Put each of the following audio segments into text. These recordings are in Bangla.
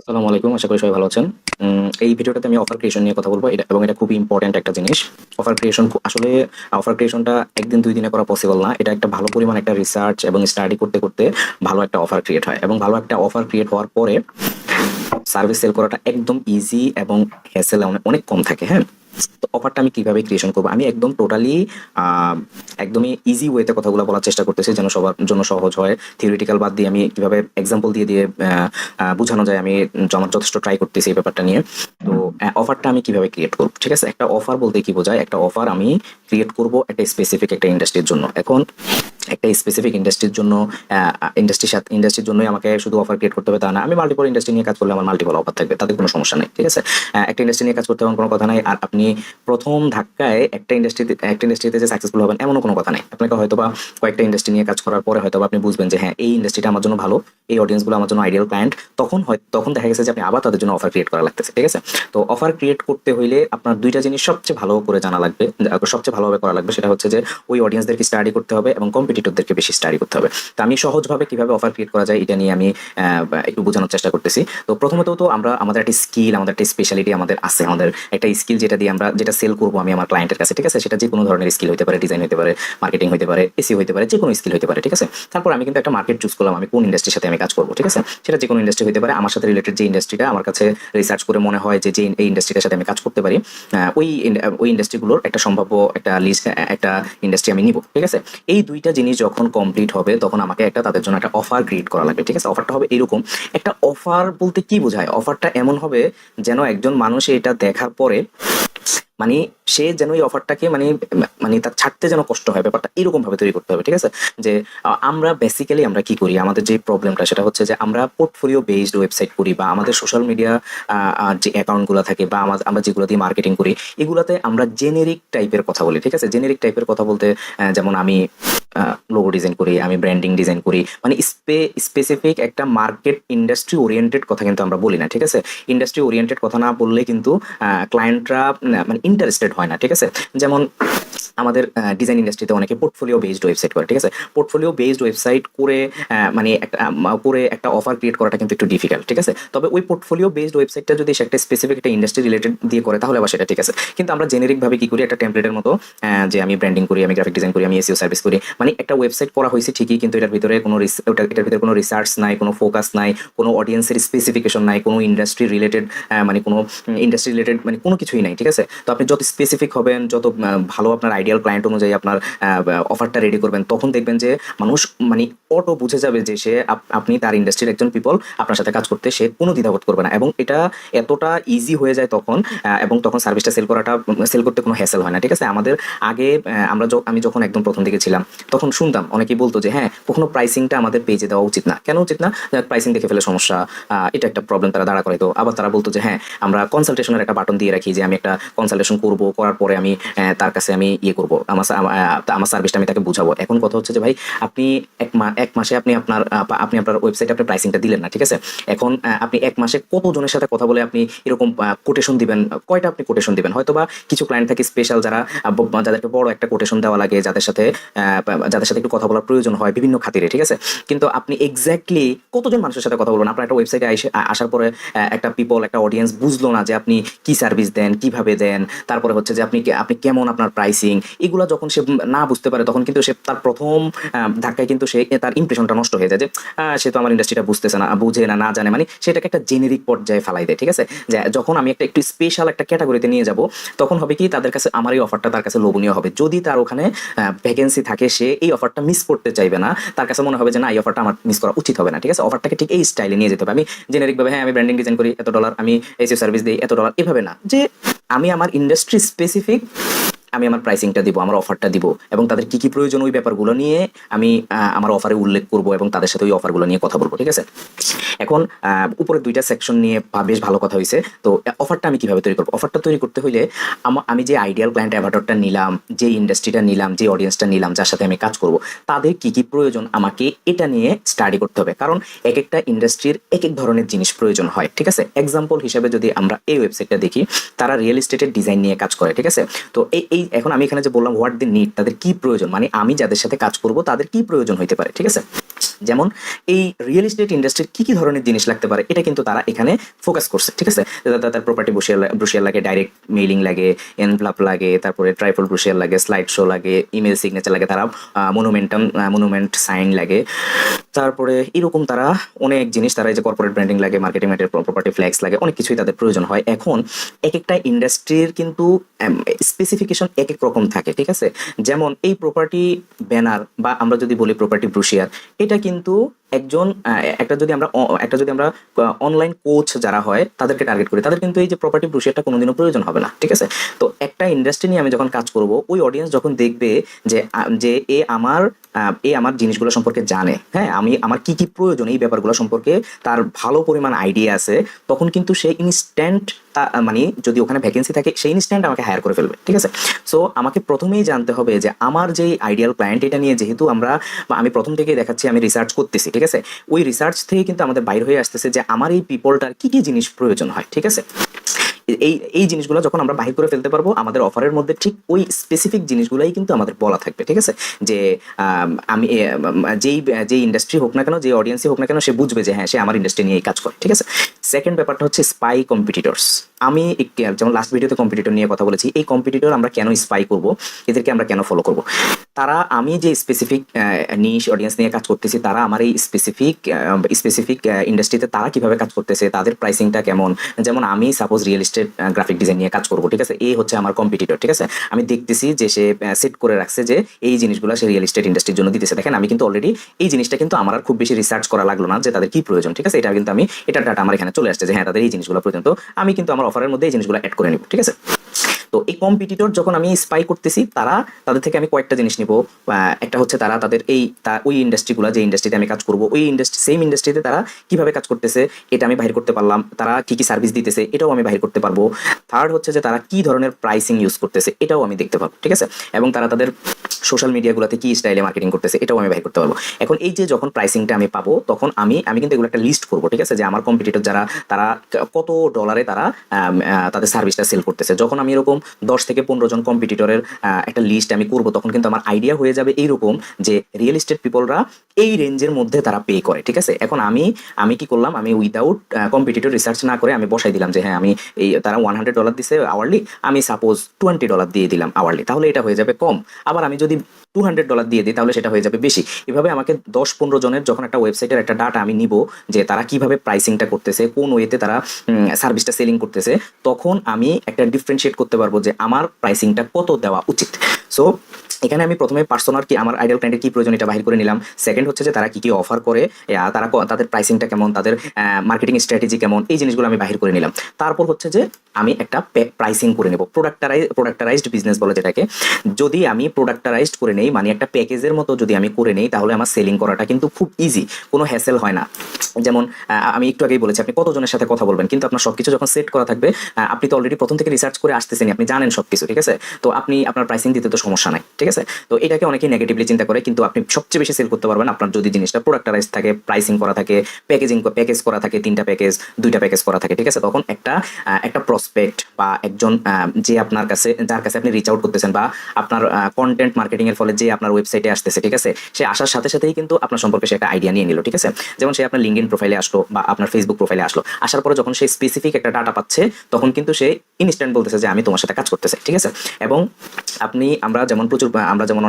আসসালামু আলাইকুম। আশা করি সবাই ভালো আছেন। এই ভিডিওটাতে আমি অফার ক্রিয়েশন নিয়ে কথা বলব। এটা খুবই ইম্পোর্টেন্ট একটা জিনিস। অফার ক্রিয়েশন আসলে অফার ক্রিয়েশনটা ১ দিন ২ দিনে করা পসিবল না। এটা একটা ভালো পরিমাণ একটা রিসার্চ এবং স্টাডি করতে ভালো একটা অফার ক্রিয়েট হয় এবং ভালো একটা অফার ক্রিয়েট হওয়ার পরে সার্ভিস সেল করাটা একদম ইজি এবং হ্যাসেল অনেক কম থাকে, হ্যাঁ? তো অফারটা আমি কিভাবে ক্রিয়েশন করব? আমি একদম টোটালি আ একদমই ইজি ওয়েতে কথাগুলো বলার চেষ্টা করতেছি যেন সবার জন্য সহজ হয়। থিওরিটিক্যাল বাদ দিয়ে আমি কিভাবে এক্সাম্পল দিয়ে বুঝানো যায় আমি আমার যথেষ্ট ট্রাই করতেছি এই ব্যাপারটা নিয়ে। তো অফারটা আমি কিভাবে ক্রিয়েট করব? ঠিক আছে? একটা অফার বলতে কি বোঝায়? একটা অফার আমি ক্রিয়েট করব একটা স্পেসিফিক একটা ইন্ডাস্ট্রির জন্য। এখন একটা স্পেসিফিক ইন্ডাস্ট্রির জন্য ইন্ডাস্ট্রির জন্যই আমাকে শুধু অফার ক্রিয়েট করতে হবে তা না। আমি মাল্টিপল ইন্ডাস্ট্রি নিয়ে কাজ করলে আমার মাল্টিপল অফার থাকবে। তাতে কোনো সমস্যা নাই। ঠিক আছে? একটা ইন্ডাস্ট্রি নিয়ে কাজ করতে হবে কোনো কথা নাই। আর আপনি ১ম ধাক্কায় একটা ইন্ডাস্ট্রিতে যে সাকসেসফুল হবেন এমনও কোনো কথা নাই। আপনাকে হয়তোবা কয়েকটা ইন্ডাস্ট্রি নিয়ে কাজ করার পরে হয়তোবা আপনি বুঝবেন যে হ্যাঁ, এই ইন্ডাস্ট্রিটা আমার জন্য ভালো। এই অডিয়েন্সগুলো আমার জন্য আইডিয়াল ক্লায়েন্ট। তখন দেখা গেছে যে আপনি আবার তাদের জন্য অফার ক্রিয়েট করা লাগতেছে। ঠিক আছে? তো অফার ক্রিয়েট করতে হইলে আপনার ২ টা জিনিস সবচেয়ে ভালো করে জানা লাগবে। সবচেয়ে ভালোভাবে করা লাগবে সেটা হচ্ছে যে ওই অডিয়েন্সদেরকে স্টাডি করতে হবে এবং কম্পিটিটরদেরকে বেশি স্টাডি করতে হবে। তো আমি সহজভাবে কিভাবে অফার ক্রিয়েট করা যায় এটা নিয়ে আমি একটু বোঝানোর চেষ্টা করতেছি। তো প্রথমত তো আমাদের একটা স্কিল, আমাদের একটা স্পেশালিটি আমাদের আছে। আমাদের একটা স্কিল যেটা দিয়ে আমরা যেটা সেল করব আমি আমার ক্লায়েন্টের কাছে। ঠিক আছে? সেটা যেকোনো ধরনের স্কিল হইতে পারে, ডিজাইন হইতে পারে, মার্কেটিং হইতে পারে, এসইও হইতে পারে, যেকোনো স্কিল হইতে পারে। ঠিক আছে? তারপর আমি কিন্তু একটা মার্কেট চুজ করলাম আমি কোন ইন্ডাস্ট্রির সাথে আমি কাজ করব। ঠিক আছে? সেটা যেকোনো ইন্ডাস্ট্রি হইতে পারে। আমার সাথে রিলেটেড যে ইন্ডাস্ট্রিটা আমার কাছে রিসার্চ করে মনে হয় যে এই ইন্ডাস্ট্রিটার সাথে আমি কাজ করতে পারি, ওই ইন্ডাস্ট্রিগুলোর একটা সম্ভাব্য একটা লিস্ট একটা ইন্ডাস্ট্রি আমি নিব। ঠিক আছে? এই ২ টা জিনিস যখন কমপ্লিট হবে তখন আমাকে তাদের জন্য একটা অফার ক্রিয়েট করা লাগবে। ঠিক আছে? অফারটা হবে এরকম। একটা অফার বলতে কি বোঝায়? অফারটা এমন হবে যেন একজন মানুষ এটা দেখার পরে মানে সে যেন এই অফারটাকে মানে তার ছাড়তে যেন কষ্ট হয়, ব্যাপারটা এরকম ভাবে তৈরি করতে হবে। ঠিক আছে? যে আমরা বেসিক্যালি আমরা কি করি, আমাদের যে প্রবলেমটা সেটা হচ্ছে যে আমরা পোর্টফোলিও বেসড ওয়েবসাইট করি বা আমাদের সোশ্যাল মিডিয়া যে অ্যাকাউন্টগুলো থাকে বা আমরা যেগুলো দিয়ে মার্কেটিং করি এগুলাতে আমরা জেনেরিক টাইপের কথা বলি। ঠিক আছে? জেনেরিক টাইপের কথা বলতে যেমন আমি লোগো ডিজাইন করি, আমি ব্র্যান্ডিং ডিজাইন করি, মানে স্পেসিফিক একটা মার্কেট ইন্ডাস্ট্রি ওরিয়েন্টেড কথা কিন্তু আমরা বলি না। ঠিক আছে? ইন্ডাস্ট্রি ওরিয়েন্টেড কথা না বললে কিন্তু ক্লায়েন্টরা মানে ইন্টারেস্টেড হয় না। ঠিক আছে? যেমন আমাদের ডিজাইন ইন্ডাস্ট্রিতে অনেকে পোর্টফোলিও বেসড ওয়েবসাইট করে। ঠিক আছে? পোর্টফোলিও বেসড ওয়েবসাইট করে মানে একটা অফার ক্রিয়েট করাটা কিন্তু একটু ডিফিকাল্ট। ঠিক আছে? তবে ওই পোর্টফোলিও বেসড ওয়েবসাইটটা যদি সে একটা স্পেসিফিক একটা ইন্ডাস্ট্রি রিলেটেড দিয়ে করে তাহলে আবার সেটা ঠিক আছে। কিন্তু আমরা জেনেরিক ভাবে কি করি, একটা টেমপ্লেটের মতো যে আমি ব্র্যান্ডিং করি, আমি গ্রাফিক ডিজাইন করি, আমি এসইও সার্ভিস করি, মানে একটা ওয়েবসাইট করা হয়েছে ঠিকই কিন্তু এটার ভিতরে এটার ভিতরে কোনো রিসার্চ নাই, কোনো ফোকাস নাই, কোনো অডিয়েন্সের স্পেসিফিকেশন নাই, কোনো ইন্ডাস্ট্রি রিলেটেড মানে কোনো কিছুই নাই। ঠিক আছে? তো আপনি যত স্পেসিফিক হবেন, যত ভালো আপনার আইডিয়াল ক্লায়েন্ট অনুযায়ী আপনার অফারটা রেডি করবেন, তখন দেখবেন যে মানুষ মানে অটো বুঝে যাবে যে আপনি তার ইন্ডাস্ট্রির একজন পিপল, আপনার সাথে কাজ করতে সে কোনো দ্বিধাবোধ করবে না এবং এটা এতটা ইজি হয়ে যায় তখন এবং তখন সার্ভিসটা সেল করতে কোনো হ্যাসেল হয় না। ঠিক আছে? আমাদের আগে আমি যখন একদম প্রথম দিকে ছিলাম তখন শুনতাম অনেকেই বলতো যে হ্যাঁ, কখনো প্রাইসিংটা আমাদের পেজে দেওয়া উচিত না। কেন উচিত না? প্রাইসিং দেখে ফেলে সমস্যা, এটা একটা প্রবলেম তারা দাঁড়া করাইতো। আবার তারা বলতো যে হ্যাঁ, আমরা কনসালটেশনের একটা বাটন দিয়ে রাখি যে আমি একটা কনসালটেশন করব, করার পরে আমি তার কাছে আমি ইয়ে করব, আমার সার্ভিসটা আমি তাকে বুঝাবো। এখন কথা হচ্ছে যে ভাই, আপনি এক মাসে আপনি আপনার ওয়েবসাইটে আপনি প্রাইসিংটা দিলেন না। ঠিক আছে? এখন আপনি ১ মাসে কতজনের সাথে কথা বলে আপনি এরকম কোটেশন দিবেন? কয়টা আপনি কোটেশন দিবেন? হয়তোবা কিছু ক্লায়েন্ট থাকে স্পেশাল যাদেরকে বড় একটা কোটেশন দেওয়া লাগে, যাদের সাথে একটু কথা বলার প্রয়োজন হয় বিভিন্ন খাতিরে। ঠিক আছে? কিন্তু আপনি এক্স্যাক্টলি কতজন মানুষের সাথে কথা বলবেন? আপনার একটা ওয়েবসাইটে আসার পরে একটা অডিয়েন্স বুঝলো না যে আপনি কি সার্ভিস দেন, কিভাবে দেন, তারপরে হচ্ছে যে আপনি কেমন আপনার প্রাইসিং, এগুলো যখন সে না বুঝতে পারে তখন কিন্তু সে তার প্রথম ধাক্কায় কিন্তু সে তার ইমপ্রেশনটা নষ্ট হয়ে যায় যে সে তো আমার ইন্ডাস্ট্রিটা বুঝতেছে না, বুঝে না, না জানে, মানে সেটাকে একটা জেনেরিক পর্যায়ে ফেলাই দেয়। ঠিক আছে? যে যখন আমি একটু স্পেশাল একটা ক্যাটাগরিতে নিয়ে যাব তখন হবে কি, তাদের কাছে আমার এই অফারটা তার কাছে লোভনীয় হবে। যদি তার ওখানে ভ্যাকেন্সি থাকে সে এই অফারটা মিস করতে চাইবে না, তার কাছে মনে হবে যে না, এই অফারটা আমার মিস করা উচিত হবে না। ঠিক আছে? অফারটাকে ঠিক এই স্টাইলে নিয়ে যেতে হবে। আমি জেনেরিক ভাবে হ্যাঁ, আমি ব্র্যান্ডিং ডিজাইন করি $এত, আমি এসইও সার্ভিস দিই $এত, এভাবে না যে আমি আমার ইন্ডাস্ট্রি স্পেসিফিক আমি আমার প্রাইসিংটা দিব, আমার অফারটা দিব এবং তাদের কি প্রয়োজন ওই ব্যাপারগুলো নিয়ে আমি আমার অফারে উল্লেখ করব এবং তাদের সাথে ওই অফারগুলো নিয়ে কথা বলবো। ঠিক আছে? এখন উপরে ২ টা সেকশন নিয়ে বেশ ভালো কথা হইছে। তো অফারটা আমি কিভাবে তৈরি করব? অফারটা তৈরি করতে হইলে আমি যে আইডিয়াল ক্লায়েন্ট অ্যাভাটারটা নিলাম, যে ইন্ডাস্ট্রিটা নিলাম, যে অডিয়েন্সটা নিলাম, যার সাথে আমি কাজ করব, তাদের কি প্রয়োজন আমাকে এটা নিয়ে স্টাডি করতে হবে। কারণ একেকটা ইন্ডাস্ট্রির একেক ধরনের জিনিস প্রয়োজন হয়। ঠিক আছে? এক্সাম্পল হিসেবে যদি আমরা এই ওয়েবসাইটটা দেখি, তারা রিয়েল এস্টেটের ডিজাইন নিয়ে কাজ করে। ঠিক আছে? তো এই এখন আমি এখানে যে বললাম হোয়াট দি নিড, তাদের কি প্রয়োজন, মানে আমি যাদের সাথে কাজ করব তাদের কি প্রয়োজন হইতে পারে, ঠিক আছে। যেমন এই রিয়েল এস্টেট ইন্ডাস্ট্রির কি কি ধরনের জিনিস লাগতে পারে এটা কিন্তু তারা এখানে ফোকাস করছে, ঠিক আছে। তার প্রপার্টি ব্রোশিয়ার লাগে, ডাইরেক্ট মেইলিং লাগে, এনভেলপ লাগে, তারপরে ট্রাইপল ব্রোশিয়ার লাগে, স্লাইড শো লাগে, ইমেল সিগনেচার লাগে, তারা মনুমেন্ট সাইন লাগে, তারপরে এরকম তারা অনেক জিনিস, তারা এই যে কর্পোরেট ব্র্যান্ডিং লাগে, মার্কেটিং ম্যাটেরিয়াল, প্রপার্টি ফ্ল্যাক্স লাগে, অনেক কিছুই তাদের প্রয়োজন হয়। এখন এক একটা ইন্ডাস্ট্রির কিন্তু স্পেসিফিকেশন এক এক রকম থাকে, ঠিক আছে। যেমন এই প্রপার্টি ব্যানার বা আমরা যদি বলি প্রপার্টি ব্রোশিয়ার, এটা কিন্তু একজন একটা যদি আমরা অনলাইন কোচ যারা হয় তাদেরকে টার্গেট করি, তাদের কিন্তু এই যে প্রপার্টি ব্রোশিয়ারটা কোনোদিনও প্রয়োজন হবে না, ঠিক আছে। তো একটা ইন্ডাস্ট্রি নিয়ে আমি যখন কাজ করব, ওই অডিয়েন্স যখন দেখবে যে যে এ আমার জিনিসগুলো সম্পর্কে জানে, হ্যাঁ, আমার কি কি প্রয়োজন এই ব্যাপারগুলো সম্পর্কে তার ভালো পরিমাণ আইডিয়া আছে, তখন কিন্তু সে ইনস্ট্যান্ট, মানে যদি ওখানে ভ্যাকেন্সি থাকে সেই ইনস্ট্যান্ট আমাকে হায়ার করে ফেলবে, ঠিক আছে। সো আমাকে প্রথমেই জানতে হবে যে আমার যে আইডিয়াল ক্লায়েন্ট, এটা নিয়ে যেহেতু আমি প্রথম থেকেই দেখাচ্ছি আমি রিসার্চ করতেছি, ঠিক আছে। ওই রিসার্চ থেকে কিন্তু আমাদের বাইর হয়ে আসতেছে যে আমার এই পিপলটার কি কি জিনিস প্রয়োজন হয়, ঠিক আছে। এই জিনিসগুলো যখন আমরা বাহির করে ফেলতে পারবো, আমাদের অফারের মধ্যে ঠিক ওই স্পেসিফিক জিনিসগুলোই কিন্তু আমাদের বলা থাকবে, ঠিক আছে। যে আমি যেই ইন্ডাস্ট্রি হোক না কেন, যে অডিয়েন্সই হোক না কেন, সে বুঝবে যে হ্যাঁ, সে আমার ইন্ডাস্ট্রি নিয়ে কাজ করে, ঠিক আছে। সেকেন্ড ব্যাপারটা হচ্ছে স্পাই কম্পিটিটরস। আমি যেমন লাস্ট ভিডিওতে কম্পিটিটর নিয়ে কথা বলেছি, এই কম্পিটিটর আমরা কেন স্পাই করব, এদেরকে আমরা কেন ফলো করব। আমি যে স্পেসিফিক নিশ অডিয়েন্স নিয়ে কাজ করতেছি, তারা আমার এই স্পেসিফিক ইন্ডাস্ট্রিতে তারা কিভাবে কাজ করতেছে, তাদের প্রাইসিংটা কেমন। যেমন আমি suppose real estate graphic design নিয়ে কাজ করবো, ঠিক আছে। এই হচ্ছে আমার কম্পিটিটর, ঠিক আছে। আমি দেখতেছি যে সে সেট করে রাখছে যে এই জিনিসগুলো সে রিয়েল এস্টেট ইন্ডাস্ট্রির জন্য দিতেছে। দেখেন, আমি কিন্তু অলরেডি এই জিনিসটা কিন্তু আমার আর খুব বেশি রিসার্চ করা লাগলো না যে তাদের কি প্রয়োজন, ঠিক আছে। এটা কিন্তু এটার ডাটা আমার এখানে চলে আসছে যে হ্যাঁ, তাদের এই জিনিসগুলো প্রয়োজন, তো আমি কিন্তু আমার অফারের মধ্যে এই জিনিসগুলো অ্যাড করে নিব, ঠিক আছে। তো এই কম্পিটিটর যখন আমি স্পাই করতেছি, তাদের থেকে আমি কয়েকটা জিনিস নিব। একটা হচ্ছে তাদের ওই ইন্ডাস্ট্রিগুলো, যে ইন্ডাস্ট্রিতে আমি কাজ করব, ওই সেম ইন্ডাস্ট্রিতে তারা কিভাবে কাজ করতেছে এটা আমি বাহির করতে পারলাম। তারা কি কি সার্ভিস দিতেছে এটাও আমি বাহির করতে পারবো। থার্ড হচ্ছে যে তারা কি ধরনের প্রাইসিং ইউজ করতেছে এটাও আমি দেখতে পারবো, ঠিক আছে। এবং তারা তাদের সোশ্যাল মিডিয়াগুলোতে কি স্টাইলে মার্কেটিং করতেছে এটাও আমি বাহির করতে পারবো। এখন এই যে যখন প্রাইসিংটা আমি পাবো, তখন আমি কিন্তু এগুলো একটা লিস্ট করবো, ঠিক আছে। যে আমার কম্পিটিটর যারা, তারা কত ডলারে তারা তাদের সার্ভিসটা সেল করতেছে। যখন আমি এরকম 10 থেকে 15 জন কম্পিটিটরের একটা লিস্ট আমি করব, তখন কিন্তু আমার আইডিয়া হয়ে যাবে এইরকম যে রিয়েল এস্টেট পিপলরা এই রেঞ্জের মধ্যে তারা পে করে, ঠিক আছে। এখন আমি কি করলাম, আমি উইদাউট কম্পিটিটর রিসার্চ না করে আমি বসাই দিলাম যে হ্যাঁ, তারা $100 দিছে আওয়ারলি, আমি সাপোজ $20 দিয়ে দিলাম আওয়ারলি, তাহলে এটা হয়ে যাবে কম। আবার আমি যদি $200 দিয়ে দিই তাহলে সেটা হয়ে যাবে বেশি। এভাবে আমাকে 10-15 জনের যখন একটা ওয়েবসাইটের একটা ডাটা আমি নিব যে তারা কিভাবে প্রাইসিংটা করতেছে, কোন ওয়েতে তারা সার্ভিসটা সেলিং করতেছে, তখন আমি একটা ডিফারেন্সিয়েট করতে পারবো যে আমার প্রাইসিংটা কত দেওয়া উচিত। সো এখানে আমি প্রথমে পার্সোনার কি, আমার আইডিয়াল ক্লায়েন্টের কি প্রয়োজন এটা বাহির করে নিলাম। সেকেন্ড হচ্ছে যে তারা কি কি অফার করে, তাদের প্রাইসিংটা কেমন, তাদের মার্কেটিং স্ট্র্যাটেজি কেমন, এই জিনিসগুলো আমি বাহির করে নিলাম। তারপর হচ্ছে যে আমি একটা প্রাইসিং করে নেব, প্রোডাক্টারাইজড বিজনেস বলে যেটাকে। যদি আমি প্রোডাক্টারাইজড করে নেই, মানে একটা প্যাকেজের মতো যদি আমি করে নেই, তাহলে আমার সেলিং করাটা কিন্তু খুব ইজি, কোনো হ্যাসেল হয় না। যেমন আমি একটু আগেই বলেছি, আপনি কতজনের সাথে কথা বলবেন, কিন্তু আপনার সবকিছু যখন সেট করা থাকবে, আপনি তো অলরেডি প্রথম থেকে রিসার্চ করে আসতেছেন, আপনি জানেন সবকিছু, ঠিক আছে। তো আপনি আপনার প্রাইসিং দিতে তো সমস্যা নাই, ঠিক আছে। তো এটাকে অনেকেই নেগেটিভলি চিন্তা করে, কিন্তু আপনি সবচেয়ে বেশি সেল করতে পারবেন আপনার যদি জিনিসটা প্রোডাক্টারাইজ থাকে, প্রাইসিং করা থাকে, প্যাকেজ করা থাকে, 3টা প্যাকেজ 2টা প্যাকেজ করা থাকে, ঠিক আছে। তখন একটা প্রসপেক্ট বা একজন যার কাছে আপনি রিচ আউট করতেছেন, বা আপনার কন্টেন্ট মার্কেটিং এর ফলে যে আপনার ওয়েবসাইটে আসতেছে, ঠিক আছে, সে আসার সাথে সাথেই কিন্তু আপনার সম্পর্কে সে একটা আইডিয়া নিয়ে নিল, ঠিক আছে। যেমন সে আপনার লিঙ্কডইন প্রোফাইলে আসলো বা আপনার ফেসবুক প্রোফাইলে আসলো, আসার পরে যখন সে স্পেসিফিক একটা ডাটা পাচ্ছে, তখন কিন্তু সে ইনস্ট্যান্ট বলতেছে যে আমি তোমার সাথে কাজ করতেছি, ঠিক আছে। এবং আমরা যেমন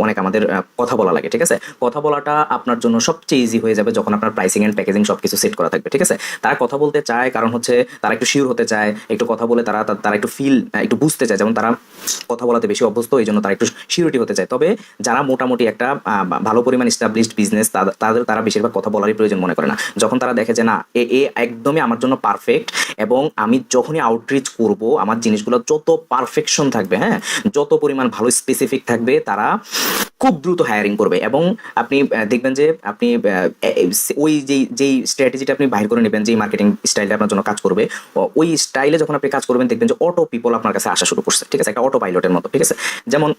অনেক আমাদের কথা বলা লাগে, ঠিক আছে। কথা বলাটা আপনার জন্য সবচেয়ে ইজি হয়ে যাবে যখন আপনার প্রাইসিং এন্ড প্যাকেজিং সবকিছু সেট করা থাকবে, ঠিক আছে। তারা কথা বলতে চায় কারণ হচ্ছে তারা একটু শিওর হতে চায়, একটু কথা বলে তারা একটু বুঝতে চায়, যেমন তারা কথা বলাতে বেশি অভ্যস্ত, এই জন্য তারা একটু সিউরিটি হতে চায়। তবে যারা মোটামুটি একটা ভালো পরিমাণ এস্টাবলিশড বিজনেস, তারা বেশিরভাগ কথা বলারই প্রয়োজন মনে করে না। যখন তারা দেখে যে না, একদমই আমার জন্য পারফেক্ট, এবং আমি যখনই আউটরিচ করব আমার জিনিসগুলো যত পারফেকশন থাকবে, হ্যাঁ, যত পরিমাণ ভালো স্পেসিফিক থাকবে, তারা খুব দ্রুত হায়ারিং করবে এবং আপনি দেখবেন যে আপনি ওই যেই স্ট্র্যাটেজিটা আপনি বাইর করে নেবেন, যেই মার্কেটিং স্টাইলটা আপনার জন্য কাজ করবে, ওই স্টাইলে যখন আপনি কাজ করবেন দেখবেন যে অটো পিপল আপনার কাছে আসা শুরু করছে, ঠিক আছে, একটা অটো পাইলটের মতো, ঠিক আছে। যেমন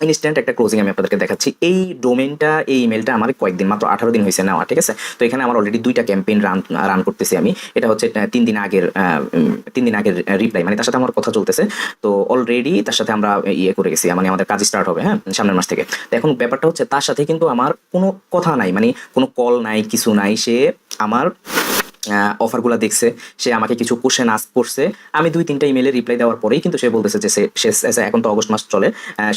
ইনস্ট্যান্ট একটা ক্লোজিং আমি আপনাদেরকে দেখাচ্ছি। এই ডোমেনটা, এই ইমেলটা আমার কয়েকদিন, মাত্র 18 দিন হয়েছে নেওয়া, ঠিক আছে। তো এখানে আমার অলরেডি 2টা ক্যাম্পেইন রান করতেছি আমি। এটা হচ্ছে 3 দিন আগের রিপ্লাই, মানে তার সাথে আমার কথা চলতেছে। তো অলরেডি তার সাথে আমরা ইয়ে করে গেছি, মানে আমাদের কাজ স্টার্ট হবে, হ্যাঁ, সামনের মাস থেকে। তো এখন ব্যাপারটা হচ্ছে তার সাথে কিন্তু আমার কোনো কথা নাই, মানে কোনো কল নাই, কিছু নাই। সে আমার অফারগুলো দেখছে, সে আমাকে কিছু কোশ্চেন আস্ক করছে। আমি 2-3টা ইমেলে রিপ্লাই দেওয়ার পরেই কিন্তু সে বলতেছে যে সে এখন তো অগস্ট মাস চলে,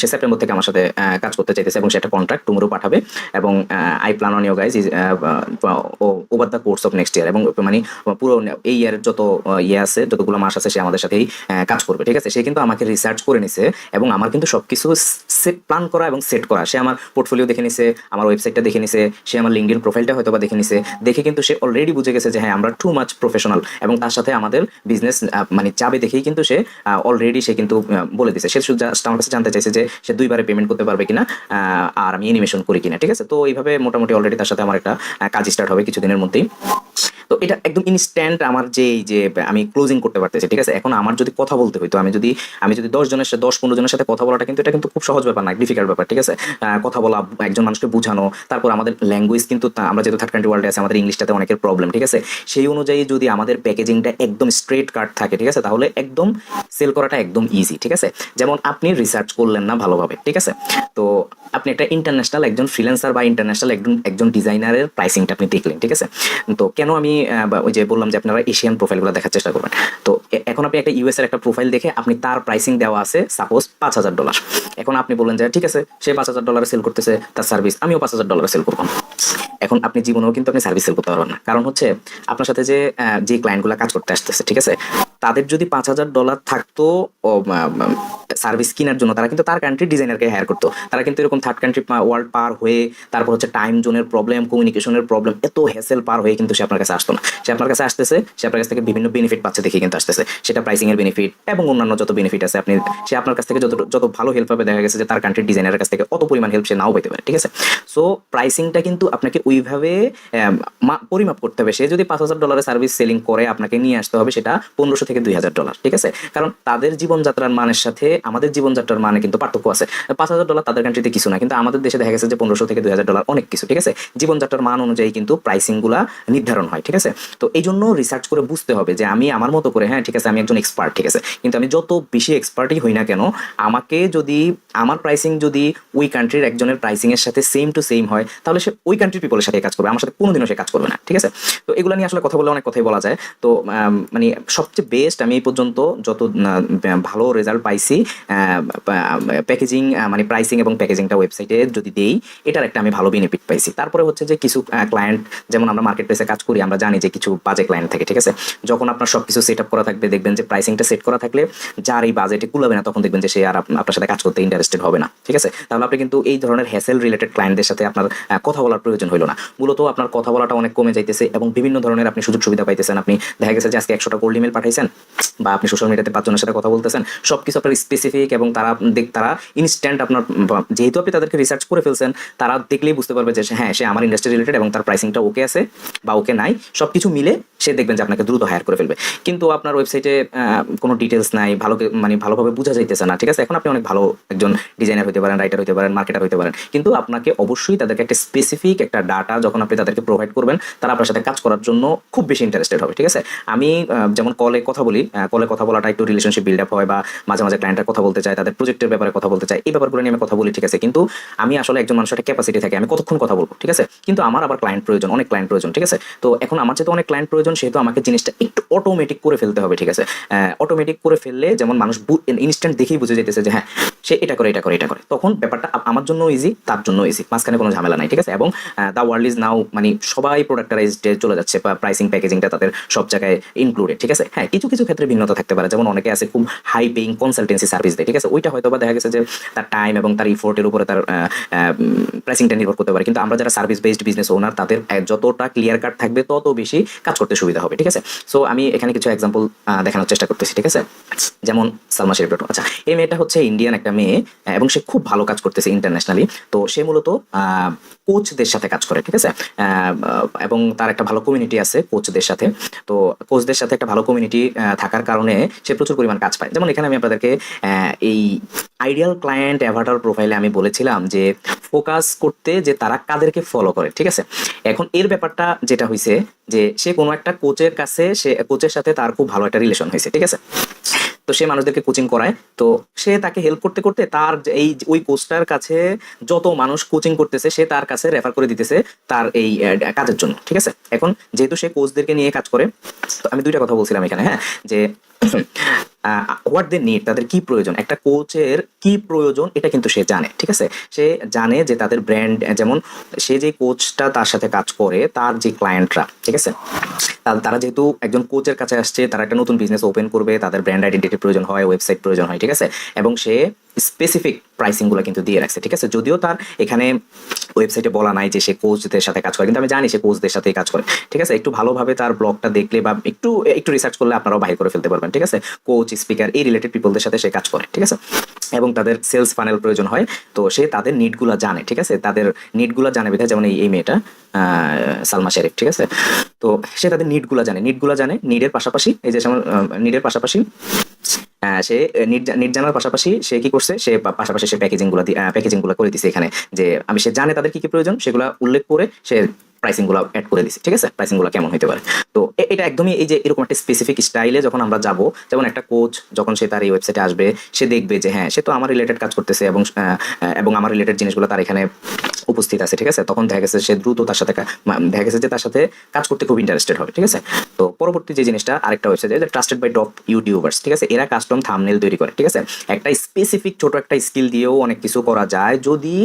সে সেপ্টেম্বর থেকে আমার সাথে কাজ করতে চাইতেছে এবং সে একটা কন্ট্রাক্ট টুমোরো পাঠাবে এবং I plan on you guys over the course of next year, এবং মানে পুরো এই ইয়ারের যত ইয়ে আছে, যতগুলো মাস আছে, সে আমাদের সাথেই কাজ করবে, ঠিক আছে। সে কিন্তু আমাকে রিসার্চ করে নিছে এবং আমার কিন্তু সবকিছু প্ল্যান করা এবং সেট করা। সে আমার পোর্টফোলিও দেখে নিছে, আমার ওয়েবসাইটটা দেখে নিছে, সে আমার লিঙ্কডইন প্রোফাইলটা হয়তো বা দেখে নিছে। দেখে কিন্তু সে অলরেডি বুঝে গেছে যে হ্যাঁ, আমরা টু মাচ প্রফেশনাল এবং তার সাথে আমাদের বিজনেস মানে যাবে দেখেই কিন্তু সে অলরেডি সে কিন্তু বলে দিছে। সে শুধু জাস্ট আমার কাছে জানতে চাইছে যে সে 2বারে পেমেন্ট করতে পারবে কিনা আর আমি অ্যানিমেশন করি কিনা, ঠিক আছে। তো এইভাবে মোটামুটি অলরেডি তার সাথে আমার একটা কাজ স্টার্ট হবে কিছুদিনের মধ্যেই। তো এটা একদম ইনস্ট্যান্ট আমার যে আমি ক্লোজিং করতে পারতেছি, ঠিক আছে। এখন আমার যদি কথা বলতে হইতো, আমি যদি 10-15 জনের সাথে কথা বলাটা কিন্তু এটা কিন্তু খুব সহজ ব্যাপার না, ডিফিকাল্ট ব্যাপার, ঠিক আছে। কথা বলা, একজন মানুষকে বোঝানো, তারপর আমাদের ল্যাঙ্গুয়েজ কিন্তু আমরা যেহেতু থার্ড কান্ট্রি ওয়ার্ল্ডে আছে, আমাদের ইংলিশটাতে অনেকের প্রবলেম, ঠিক আছে। সেই অনুযায়ী যদি আমাদের প্যাকেজিংটা একদম স্ট্রেট কাট থাকে, ঠিক আছে, তাহলে একদম সেল করাটা একদম ইজি, ঠিক আছে। যেমন আপনি রিসার্চ করলেন না ভালোভাবে, ঠিক আছে, তো আপনি একটা ইন্টারন্যাশনাল একজন ফ্রিল্যান্সার বা ইন্টারন্যাশনাল একজন ডিজাইনারের প্রাইসিংটা আপনি দেখলেন, ঠিক আছে। তো কেন আমি ওই যে বললাম যে আপনারা এশিয়ান প্রোফাইলগুলো দেখার চেষ্টা করবেন। তো এখন আপনি একটা ইউএস এর একটা প্রোফাইল দেখে আপনি তার প্রাইসিং দেওয়া আছে সাপোজ $5,000। এখন আপনি বললেন যে ঠিক আছে, সে $5,000 সেল করতেছে তার সার্ভিস, আমিও $5,000 সেল করবো। এখন আপনি জীবনেও কিন্তু আপনি সার্ভিস সেল করতে পারবেন না, কারণ হচ্ছে আপনার সাথে যে ক্লায়েন্টগুলো কাজ করতে আসতেছে, ঠিক আছে, তাদের যদি $5,000 থাকতো সার্ভিস কেনার জন্য, তারা কিন্তু তার কান্ট্রি ডিজাইনারকে হায়ার করতো। তারা কিন্তু এরকম থার্ড কান্ট্রি ওয়ার্ল্ড পার হয়ে, তারপর হচ্ছে টাইম জোনের প্রবলেম, কমিউনিকেশনের প্রবলেম, এত হ্যাসেল পার হয়ে কিন্তু সে আপনার কাছে আসতো না। সে আপনার কাছে আসতেছে, সে আপনার কাছ থেকে বিভিন্ন বেনিফিট পাচ্ছে দেখে কিন্তু আসতেছে, সেটা প্রাইসিং এর বেনিফিট এবং অন্যান্য যত বেনিফিট আছে। সে আপনার কাছ থেকে যত ভালো হেল্প পাবে, দেখা গেছে যে তার কান্ট্রির ডিজাইনারের কাছ থেকে অত পরিমাণ হেল্প সে নাও পেতে পারে, ঠিক আছে। সো প্রাইসিংটা কিন্তু আপনাকে ওইভাবে পরিমাপ করতে হবে। সে যদি $5,000 সার্ভিস সেলিং করে, আপনাকে নিয়ে আসতে হবে সেটা $1,500 থেকে $2,000, ঠিক আছে। কারণ তাদের জীবনযাত্রার মানের সাথে আমাদের জীবনযাত্রার মানে কিন্তু পার্থক্য আছে। $5,000 তাদের কান্ট্রিতে কিছু না, কিন্তু আমাদের দেশে দেখা গেছে যে $1,500 থেকে $2,000 অনেক কিছু, ঠিক আছে। জীবনযাত্রার মান অনুযায়ী কিন্তু প্রাইসিং গুলা নির্ধারণ হয়, ঠিক আছে। তো এই জন্য রিসার্চ করে বুঝতে হবে যে আমি আমার মতো করে, হ্যাঁ ঠিক আছে, আমি একজন এক্সপার্ট, ঠিক আছে, কিন্তু আমি যত বেশি এক্সপার্টই হই না কেন, আমাকে যদি আমার প্রাইসিং যদি ওই কান্ট্রির একজনের প্রাইসিং এর সাথে সেম টু সেম হয়, তাহলে সে ওই কান্ট্রির পিপলের সাথে কাজ করবে, আমার সাথে কোনোদিনও সে কাজ করবে না, ঠিক আছে। তো এগুলো নিয়ে আসলে কথা বলে অনেক কথাই বলা যায়। তো মানে সবচেয়ে বেস্ট আমি এই পর্যন্ত যত ভালো রেজাল্ট পাইছি প্যাকেজিং, মানে প্রাইসিং এবং প্যাকেজিংটা ওয়েবসাইটে যদি দেই, এটার একটা আমি ভালো বেনিফিট পাইছি। তারপরে হচ্ছে যে কিছু ক্লায়েন্ট, যেমন আমরা মার্কেট প্লেসে কাজ করি, আমরা জানি যে কিছু বাজে ক্লায়েন্ট থাকে, ঠিক আছে। যখন আপনার সবকিছু সেট আপ করা থাকবে, দেখবেন যে প্রাইসিংটা সেট করা থাকলে যার এই বাজেটে কুলাবে না, তখন দেখবেন যে সে আর আপনার সাথে কাজ করতে ইন্টারেস্টেড হবে না, ঠিক আছে। তাহলে আপনি কিন্তু এই ধরনের হ্যাসেল রিলেটেড ক্লায়েন্টদের সাথে আপনার কথা বলার প্রয়োজন হলো না। মূলত আপনার কথা বলাটা অনেক কমে যাইতেছে এবং বিভিন্ন ধরনের আপনি সুযোগ সুবিধা পাইতেছেন। আপনি দেখা গেছে যে আজকে 100টা কোল্ড ইমেল পাঠাইছেন, বা আপনি সোশ্যাল মিডিয়াতে 5 জনের সাথে কথা বলতেছেন, সবকিছু আপনার স্পেসিফিক এবং তারা ইনস্ট্যান্ট আপনার, যেহেতু আপনি তাদেরকে রিসার্চ করে ফেলছেন, তারা দেখলেই বুঝতে পারবে যে হ্যাঁ, সে আমার ইন্ডাস্ট্রি রিলেটেড এবং তার প্রাইসিংটা ওকে আছে বা ওকে নাই, সবকিছু মিলে সে দেখবেন যে আপনাকে দ্রুত হায়ার করে ফেলবে। কিন্তু আপনার ওয়েবসাইটে কোনো ডিটেলস নাই, মানে ভালোভাবে বোঝা যাইতেছে না, ঠিক আছে। এখন আপনি অনেক ভালো একজন ডিজাইনার হতে পারেন, রাইটার হতে পারেন, মার্কেটার হতে পারেন, কিন্তু আপনাকে অবশ্যই তাদেরকে একটা স্পেসিফিক একটা ডাটা যখন আপনি তাদেরকে প্রোভাইড করবেন, তারা আপনার সাথে কাজ করার জন্য খুব বেশি ইন্টারেস্টেড হবে, ঠিক আছে। আমি যেমন কলে কথা বলি, কলে কথা বলাটা একটু রিলেশনশিপ বিল্ড আপ হয়, বা মাঝে মাঝে ক্লায়েন্টের কথা বলতে চাই, তাদের প্রজেক্টের ব্যাপারে কথা বলতে চাই, এই ব্যাপারগুলো নিয়ে আমি কথা বলি, ঠিক আছে। কিন্তু আমি আসলে একজন মানুষের একটা ক্যাপাসিটি থাকে, আমি কতক্ষণ কথা বলবো, ঠিক আছে। কিন্তু আমার আবার ক্লায়েন্ট প্রয়োজন, অনেক ক্লায়েন্ট প্রয়োজন, ঠিক আছে। তো এখন আমার যেহেতু অনেক ক্লায়েন্ট প্রয়োজন, সেহেতু আমাকে জিনিসটা একটু অটোমেটিক করে ফেলতে হবে, ঠিক আছে। অটোমেটিক করে ফেললে যেমন মানুষ ইনস্ট্যান্ট দেখেই বুঝে যেতেছে যে হ্যাঁ, সে এটা করে, তখন ব্যাপারটা আমার জন্য ইজি, তার জন্য ইজি, মাঝখানে কোনো ঝামেলা নাই, ঠিক আছে। এবং দ্য ওয়ার্ল্ড ইজ নাও, মানে সবাই প্রোডাক্টারাইজডে চলে যাচ্ছে, বা প্রাইসিং প্যাকেজিংটা তাদের সব জায়গায় ইনক্লুডেড, ঠিক আছে। হ্যাঁ, কিছু কিছু ক্ষেত্রে ভিন্নতা থাকতে পারে, যেমন অনেকে আছে খুব high paying consultancy service service দেয়, ঠিক আছে, ওইটা হয়তো বা দেখা গেছে যে তার টাইম এবং তার ইফোর্টের উপরে তার প্রাইসিংটা নির্ভর করতে পারে। কিন্তু আমরা যারা সার্ভিস বেসড বিজনেস ওনার, তাদের যতটা ক্লিয়ার কাট থাকবে তত বেশি কাজ করতে সুবিধা হবে, ঠিক আছে। সো আমি এখানে কিছু এক্সাম্পল দেখানোর চেষ্টা করতেছি, ঠিক আছে। যেমন সালমা শেরিফ আচ্ছা, এই মেয়েটা হচ্ছে ইন্ডিয়ান একটা মেয়ে এবং সে খুব ভালো কাজ করতেছে ইন্টারন্যাশনালি। তো সে মূলত কোচদের সাথে কাজ করে, ঠিক আছে, এবং তার একটা ভালো কমিউনিটি আছে কোচদের সাথে। তো কোচদের সাথে একটা ভালো কমিউনিটি থাকার কারণে সে প্রচুর পরিমাণ কাজ পায়। যেমন এখানে আমি আপনাদেরকে এই আইডিয়াল ক্লায়েন্ট অ্যাভাটার প্রোফাইলে আমি বলেছিলাম যে ফোকাস করতে যে তারা কাদেরকে ফলো করে, ঠিক আছে। এখন এর ব্যাপারটা যেটা হয়েছে যে সে কোনো একটা কোচের কাছে, সে কোচের সাথে তার খুব ভালো একটা রিলেশন হয়েছে, ঠিক আছে। তো সে মানুষদেরকে কোচিং করায়, তো সে তাকে হেল্প করতে করতে তার এই ওই কোচটার কাছে যত মানুষ কোচিং করতেছে সে তার কাছে রেফার করে দিতেছে তার এই কাজের জন্য, ঠিক আছে। এখন যেহেতু সে কোচদেরকে নিয়ে কাজ করে, তো আমি দুইটা কথা বলছিলাম এখানে, হ্যাঁ, যে হোয়াট দে নিড, তাদের কি প্রয়োজন, একটা কোচের কি প্রয়োজন এটা কিন্তু সে জানে, ঠিক আছে। সে জানে যে তাদের ব্র্যান্ড, যেমন সে যে কোচটা তার সাথে কাজ করে তার যে ক্লায়েন্টরা, ঠিক আছে, তারা যেহেতু একজন কোচের কাছে আসছে, তারা একটা নতুন বিজনেস ওপেন করবে, তাদের ব্র্যান্ড আইডেন্টিটি প্রয়োজন হয়, ওয়েবসাইট প্রয়োজন হয়, ঠিক আছে, এবং সে স্পেসিফিক প্রাইসিংগুলো কিন্তু দিয়ে রাখছে, ঠিক আছে। যদিও তার এখানে ওয়েবসাইটে বলা নাই যে সে কোচদের সাথে কাজ করে, কিন্তু আমি জানি সে কোচদের সাথেই কাজ করে, ঠিক আছে। একটু ভালোভাবে তার ব্লগটা দেখলে বা একটু একটু রিসার্চ করলে আপনারাও বাহির করে ফেলতে পারবেন, ঠিক আছে। কোচ, স্পিকার, এই রিলেটেড পিপলদের সাথে সে কাজ করে, ঠিক আছে, এবং তাদের সেলস ফানেল প্রয়োজন হয়। তো সে তাদের নিডগুলো জানে, ঠিক আছে, তাদের নিডগুলো জানে বিধায়, যেমন এই মেয়েটা সালমা শেরিফ, ঠিক আছে। তো সে তাদের নিডগুলো জানে, নিডের পাশাপাশি এই যে নিডের পাশাপাশি সে নিট জানার পাশাপাশি সে কি করছে, সে পাশাপাশি সে প্যাকেজিংগুলো করে দিছে এখানে, যে সে জানে তাদের কি কি প্রয়োজন সেগুলো উল্লেখ করে সে প্রাইসিংগুলো অ্যাড করে দিছে, ঠিক আছে, প্রাইসিংগুলো কেমন হতে পারে। তো এটা একদমই এই যে এরকম একটা স্পেসিফিক স্টাইলে যখন আমরা যাব, যেমন একটা কোচ যখন সে তার এই ওয়েবসাইটে আসবে, সে দেখবে যে হ্যাঁ, সে তো আমার রিলেটেড কাজ করতেছে এবং আমার রিলেটেড জিনিসগুলো তার এখানে উপস্থিত আছে, ঠিক আছে। তখন দেখা গেছে সে দ্রুত তার সাথে দেখা গেছে যে তার সাথে কাজ করতে খুব ইন্টারেস্টেড হবে, ঠিক আছে। তো পরবর্তী যে জিনিসটা, আরেকটা ওয়েবসাইট যে ট্রাস্টেড বাই টপ ইউটিউবার্স, ঠিক আছে, এরা কাস্টম থাম্বনেল তৈরি করে, ঠিক আছে। একটা স্পেসিফিক ছোট একটা স্কিল দিয়েও অনেক কিছু করা যায় যদি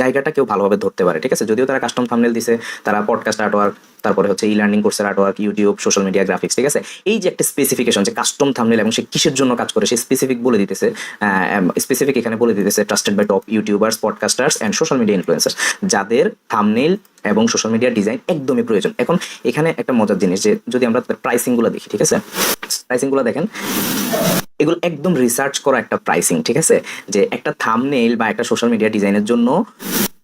জায়গাটা কেউ ভালোভাবে ধরতে পারে, ঠিক আছে। যদিও তারা কাস্টম থাম্বনেল দিছে, তারা পডকাস্ট আর্টওয়ার্ক, তারপরে হচ্ছে ই লার্নিং কোর্সের artwork, YouTube, social media graphics, ঠিক আছে। এই যে একটা স্পেসিফিকেশন যে কাস্টম থাম্বনেল এবং সে কিসের জন্য কাজ করে সে স্পেসিফিক বলে দিতেছে, স্পেসিফিক এখানে বলে দিতেছে trusted by top YouTubers, podcasters and social media influencers, যাদের থাম্বনেল এবং সোশ্যাল মিডিয়া ডিজাইন একদমই প্রয়োজন। এখন এখানে একটা মজার জিনিস যে যদি আমরা প্রাইসিংগুলো দেখি, ঠিক আছে, প্রাইসিংগুলো দেখেন, এগুলো একদম রিসার্চ করা একটা প্রাইসিং, ঠিক আছে, যে একটা থাম্বনেইল বা একটা সোশ্যাল মিডিয়া ডিজাইনের জন্য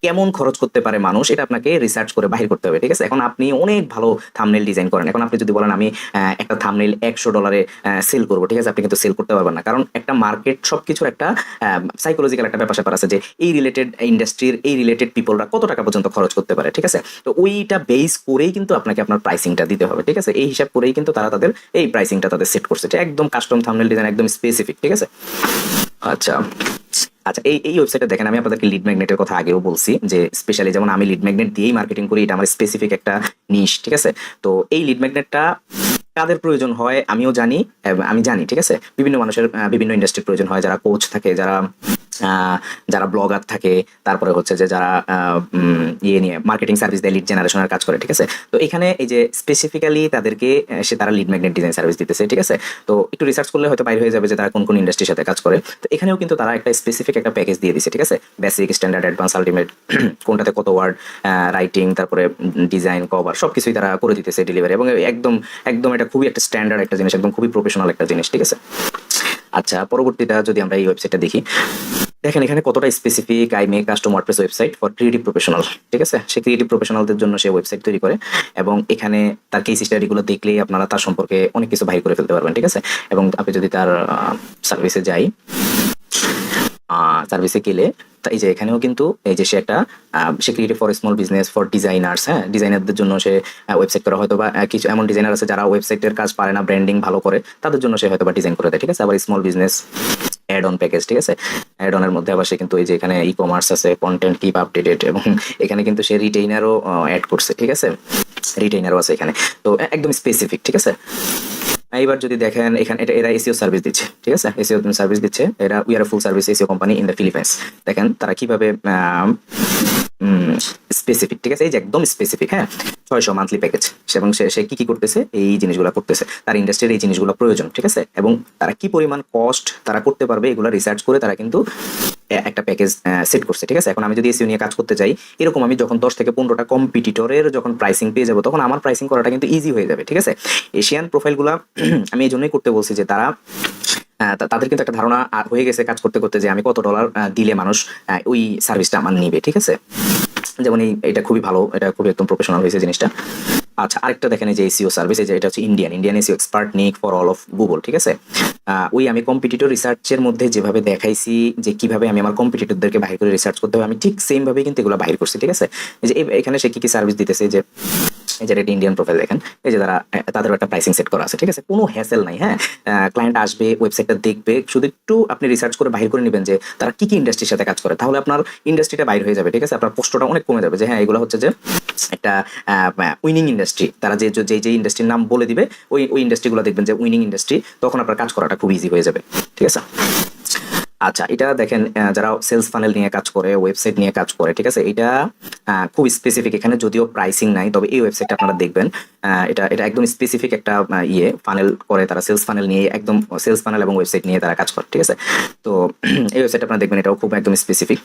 কেমন খরচ করতে পারে মানুষ, এটা আপনাকে রিসার্চ করে বাহির করতে হবে, ঠিক আছে। এখন আপনি অনেক ভালো থাম্বনেইল ডিজাইন করেন, এখন আপনি যদি বলেন আমি একটা থাম্বনেইল $100 সেল করবো, ঠিক আছে, আপনি কিন্তু সেল করতে পারবেন না, কারণ একটা মার্কেট সবকিছুর একটা সাইকোলজিক্যাল একটা ব্যাপার স্যাপার আছে যে এই রিলেটেড ইন্ডাস্ট্রির এই রিলেটেড পিপলরা কত টাকা পর্যন্ত খরচ করতে পারে, ঠিক আছে। তো ওইটা বেস করেই কিন্তু আপনাকে আপনার প্রাইসিংটা দিতে হবে, ঠিক আছে। এই হিসাব করেই কিন্তু তারা তাদের এই প্রাইসিংটা তাদের সেট করছে, যে একদম কাস্টম থাম্বনেইল ডিজাইন, একদম স্পেসিফিক, ঠিক আছে। আচ্ছা আচ্ছা, এই ওয়েবসাইটে দেখেন, আমি আপনাদেরকে লিড ম্যাগনেটের কথা আগেও বলছি যে স্পেশালি যেমন আমি লিড ম্যাগনেট দিয়েই মার্কেটিং করি, এটা আমার স্পেসিফিক একটা নিশ, ঠিক আছে। তো এই লিড ম্যাগনেটটা কাদের প্রয়োজন হয় আমিও জানি, আমি জানি, ঠিক আছে। বিভিন্ন মানুষের বিভিন্ন ইন্ডাস্ট্রির প্রয়োজন হয়, যারা কোচ থাকে, যারা ব্লগার থাকে, তারপরে হচ্ছে যে যারা ইয়ে নিয়ে মার্কেটিং সার্ভিস দেয়, লিড জেনারেশনের কাজ করে, ঠিক আছে। তো এখানে এই যে স্পেসিফিক্যালি তাদেরকে তারা লিড ম্যাগনেট ডিজাইন সার্ভিস দিতেছে, ঠিক আছে। তো একটু রিসার্চ করলে হয়তো বাইরে হয়ে যাবে যে তারা কোন কোন ইন্ডাস্ট্রির সাথে কাজ করে। তো এখানেও কিন্তু তারা একটা স্পেসিফিক একটা প্যাকেজ দিয়ে দিচ্ছে, ঠিক আছে, বেসিক, স্ট্যান্ডার্ড, অ্যাডভান্স, আলটিমেট, কোনটাতে কত ওয়ার্ড, রাইটিং, তারপরে ডিজাইন, কভার, সবকিছুই তারা করে দিতেছে ডেলিভারি, এবং একদম একদম এটা খুবই একটা স্ট্যান্ডার্ড একটা জিনিস, একদম খুবই প্রফেশনাল একটা জিনিস, ঠিক আছে। আচ্ছা, পরবর্তীটা যদি আমরা এই ওয়েবসাইটটা দেখি, দেখেন এখানে কতটা specific, I make custom WordPress website for creative professional, ঠিক আছে। সে ক্রিয়েটিভ প্রফেশনালদের জন্য সে ওয়েবসাইট তৈরি করে, এবং এখানে তার কেস স্টাডিগুলো দেখলেই আপনারা তার সম্পর্কে অনেক কিছু বাহির করে ফেলতে পারবেন, ঠিক আছে। এবং আপনি যদি তার সার্ভিসে যাই, সার্ভিসে গেলে এই যে এখানেও কিন্তু এই যে সে creative for small business, for designers, হ্যাঁ, ডিজাইনারদের জন্য সে ওয়েবসাইট করা, হয়তো বা কিছু এমন ডিজাইনার আছে যারা ওয়েবসাইটের কাজ পারে না, ব্র্যান্ডিং ভালো করে, তাদের জন্য সে হয়তো বা ডিজাইন করে দেয়, ঠিক আছে। আবার small business add on package, ঠিক আছে। অ্যাড অনের মধ্যে আবার সে কিন্তু এই যে এখানে ই কমার্স আছে, কন্টেন্ট কিপ আপডেটেড, এবং এখানে কিন্তু সে রিটেইনারও অ্যাড করছে, ঠিক আছে, রিটেইনারও আছে এখানে। তো একদম স্পেসিফিক, ঠিক আছে। এইবার যদি দেখেন এখানে এরা এসইও সার্ভিস দিচ্ছে, ঠিক আছে, এসইও সার্ভিস দিচ্ছে এরা, we are full service SEO company in the Philippines. দেখেন তারা কিভাবে স্পেসিফিক, ঠিক আছে, এই যে একদম স্পেসিফিক, হ্যাঁ, 600 মান্থলি প্যাকেজ, এবং সে সে কি কি করতেছে, এই জিনিসগুলো করতেছে, তার ইন্ডাস্ট্রির এই জিনিসগুলো প্রয়োজন, ঠিক আছে, এবং তারা কি পরিমাণ কস্ট তারা করতে পারবে এগুলো রিসার্চ করে তারা কিন্তু একটা প্যাকেজ সেট করছে, ঠিক আছে। এখন আমি যদি এসইও নিয়ে কাজ করতে চাই, এরকম আমি যখন 10 থেকে 15টা কম্পিটিটরের যখন প্রাইসিং পেয়ে যাবো, তখন আমার প্রাইসিং করাটা কিন্তু ইজি হয়ে যাবে, ঠিক আছে। এশিয়ান প্রোফাইলগুলো আমি এই জন্যই করতে বলছি যে তারা তাদের কিন্তু একটা ধারণা হয়ে গেছে কাজ করতে করতে যে আমি কত ডলার দিলে মানুষ ওই সার্ভিসটা আমার নিবে, ঠিক আছে। যেমন এটা খুবই ভালো, এটা খুবই একদম প্রফেশনাল হয়েছে জিনিসটা। আচ্ছা, আরেকটা দেখেন এই যে এসইও সার্ভিস, এই যে এটা হচ্ছে ইন্ডিয়ান এসইও এক্সপার্ট নিক ফর অল অফ গুগল, ঠিক আছে। ওই আমি কম্পিটিটর রিসার্চের মধ্যে যেভাবে দেখাইছি যে কিভাবে আমি আমার কম্পিটিটরদেরকে বাহির করে রিসার্চ করতে হবে, আমি ঠিক সেম ভাবে কিন্তু এগুলো বাহির করছি, ঠিক আছে। এই যে এখানে সে কি কি সার্ভিস দিতেছে, যে এই যে একটা ইন্ডিয়ান প্রোফাইল দেখেন, এই যে তাদের একটা প্রাইসিং সেট করা আছে, ঠিক আছে, কোনো হ্যাসেল নাই, হ্যাঁ। ক্লায়েন্ট আসবে, ওয়েবসাইটটা দেখবে, শুধু একটু আপনি রিসার্চ করে বাহির করে নেবেন যে তারা কি কি ইন্ডাস্ট্রির সাথে কাজ করে, তাহলে আপনার ইন্ডাস্ট্রিটা বাইর হয়ে যাবে, ঠিক আছে, আপনার কষ্টটা অনেক কমে যাবে, যে হ্যাঁ এগুলো হচ্ছে যে একটা উইনিং ইন্ডাস্ট্রি, তারা যে ইন্ডাস্ট্রির নাম বলে দিবে ওই ইন্ডাস্ট্রিগুলো দেখবেন যে উইনিং ইন্ডাস্ট্রি, তখন আপনার কাজ করাটা খুব ইজি হয়ে যাবে, ঠিক আছে। আচ্ছা, এটা দেখেন যারা সেলস ফানেল নিয়ে কাজ করে, ওয়েবসাইট নিয়ে কাজ করে, ঠিক আছে, এটা খুব স্পেসিফিক, এখানে যদিও প্রাইসিং নাই, তবে এই ওয়েবসাইটটা আপনারা দেখবেন, এটা এটা একদম স্পেসিফিক একটা ফানেল করে, তারা সেলস ফানেল নিয়ে, একদম সেলস ফানেল এবং ওয়েবসাইট নিয়ে তারা কাজ করে, ঠিক আছে। তো এই ওয়েবসাইট আপনারা দেখবেন, এটাও খুব একদম স্পেসিফিক।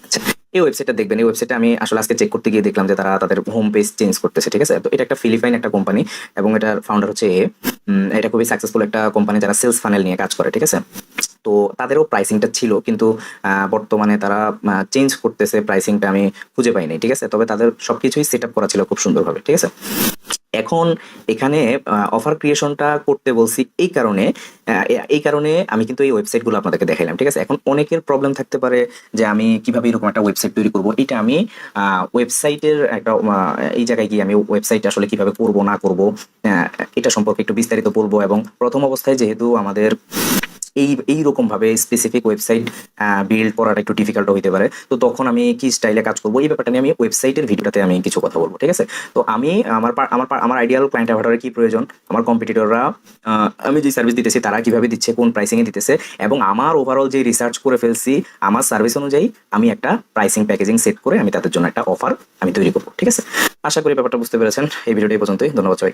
আচ্ছা, এই ওয়েবসাইটটা দেখবেন, এই ওয়েবসাইটটা আমি আসলে আজকে চেক করতে গিয়ে দেখলাম যে তারা তাদের হোম পেজ চেঞ্জ করতেছে, ঠিক আছে। তো এটা একটা ফিলিপাইন একটা কোম্পানি, এবং এটার ফাউন্ডার হচ্ছে এটা খুবই সাকসেসফুল একটা কোম্পানি যারা সেলস ফানেল নিয়ে কাজ করে, ঠিক আছে। তো তাদেরও প্রাইসিংটা ছিল, কিন্তু বর্তমানে তারা চেঞ্জ করতেছে, প্রাইসিংটা আমি খুঁজে পাইনি, ঠিক আছে। তবে তাদের সবকিছুই সেট আপ করা ছিল খুব সুন্দরভাবে, ঠিক আছে। এখন এখানে অফার ক্রিয়েশনটা করতে বলছি এই কারণে আমি কিন্তু এই ওয়েবসাইটগুলো আপনাদেরকে দেখাইলাম, ঠিক আছে। এখন অনেকের প্রবলেম থাকতে পারে যে আমি কিভাবে এরকম একটা ওয়েবসাইট তৈরি করব, এটা আমি ওয়েবসাইটের একটা এই জায়গায় গিয়ে আমি ওয়েবসাইট আসলে কিভাবে করব না করব এটা সম্পর্কে একটু বিস্তারিত বলবো। এবং প্রথম অবস্থায় যেহেতু আমাদের এইরকম ভাবে স্পেসিফিক ওয়েবসাইট বিল্ড করাটা একটু ডিফিকাল্ট হইতে পারে, তো তখন আমি কি স্টাইলে কাজ করবো এই ব্যাপারটা নিয়ে আমি ওয়েবসাইটের ভিডিওটাতে আমি কিছু কথা বলবো, ঠিক আছে। তো আমি আমার আইডিয়াল ক্লায়েন্ট অ্যাভাটারের কি প্রয়োজন, আমার কম্পিটিটররা আমি যে সার্ভিস দিতেছি তারা কিভাবে দিচ্ছে, কোন প্রাইসিং এ দিতেছে, এবং আমার ওভারঅল যে রিসার্চ করে ফেলছি আমার সার্ভিস অনুযায়ী আমি একটা প্রাইসিং প্যাকেজিং সেট করে আমি তাদের জন্য একটা অফার আমি তৈরি করবো, ঠিক আছে। আশা করি ব্যাপারটা বুঝতে পেরেছেন। এই ভিডিওটা এই পর্যন্তই, ধন্যবাদ সবাইকে।